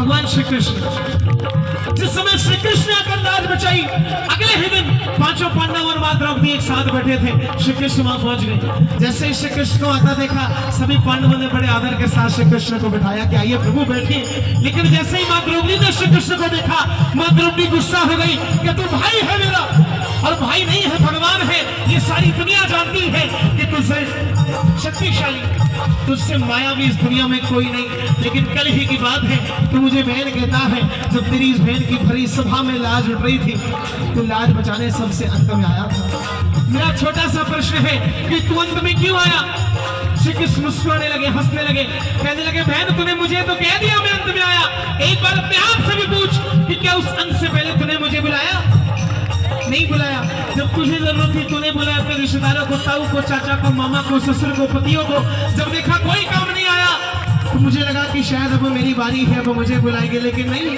भगवान श्री कृष्ण। जिस समय श्री कृष्ण ने आकर लाज बचाई, अगले ही दिन पांचों पांडव और मां द्रौपदी एक साथ बैठे थे। श्री कृष्ण वहां पहुंच गए। जैसे ही श्री कृष्ण को आता देखा, सभी पांडवों ने बड़े आदर के साथ श्री कृष्ण को बिठाया कि आइए प्रभु बैठिए। लेकिन जैसे ही मां द्रौपदी ने श्री कृष्ण को देखा, मां द्रौपदी गुस्सा हो गई कि तू भाई है मेरा, और भाई नहीं है भगवान है। ये सारी दुनिया जानती है कि तुझसे शक्तिशाली, तुझसे मायावी इस दुनिया में कोई नहीं। लेकिन कल ही की बात है, तू मुझे बहन कहता है। जब तेरी इस बहन की भरी सभा में लाज उठ रही थी, तू लाज बचाने सबसे अंत में आया था। मेरा छोटा सा प्रश्न है कि तू अंत में क्यों आया? श्री कृष्ण मुस्कुराने लगे, हंसने लगे, कहने लगे बहन तूने मुझे तो कह दिया मैं अंत में आया। एक बार अपने आप से भी पूछ कि क्या उस अंत से पहले तूने मुझे बुलाया? नहीं बुलाया। जब तुझे जरूरत थी तूने बुलाया अपने रिश्तेदारों को, ताऊ को, चाचा को, मामा को, ससुर को, पतियों को। जब देखा कोई काम नहीं आया तो मुझे लगा कि शायद अब मेरी बारी है, अब मुझे बुलाएंगे। लेकिन नहीं,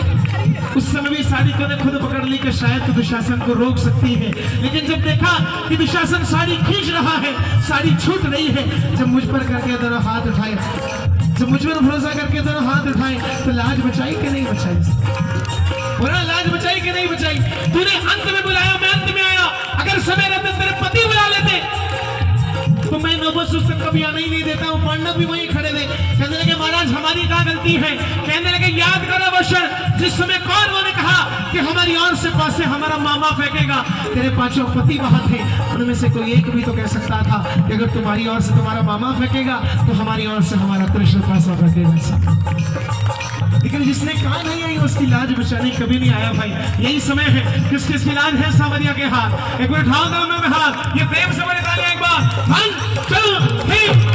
उस समय भी साड़ी तूने खुद पकड़ ली कि शायद तू दुशासन को रोक सकती है। लेकिन जब देखा कि दुशासन साड़ी खींच रहा है, साड़ी छूट रही है, जब मुझ पर करके दोनों हाथ उठाए, जब मुझ पर भरोसा करके दोनों हाथ उठाए, तो लाज बचाई कि नहीं बचाई? बोला लाज बचाई कि नहीं बचाई? तूने अंत में बुलाया, मैं अंत में आया। अगर समय रहते तेरे पति बुला लेते तो मैं नौबत उससे कभी आने ही नहीं देता हूँ। पांडव भी वहीं खड़े थे। कहने लगे महाराज हमारी क्या गलती है? कहने लगे याद करो अवसर जिस समय कौरवों ने कहा कि हमारी ओर से पासे हमारा मामा फेंकेगा, तेरे पांचों पति वहां थे। उनमें से कोई एक भी तो कह सकता था कि अगर तुम्हारी ओर से तुम्हारा मामा फेंकेगा तो हमारी ओर से हमारा कृष्ण पासा फेंकेगा। लेकिन जिसने कहा नहीं आई उसकी लाज बचाने कभी नहीं आया भाई। यही समय है किस किस की लाज है सावरिया के हाथ। एक बार उठाओ दोनों में हाथ, ये प्रेम से बड़े तालियां एक बार। 1 2 3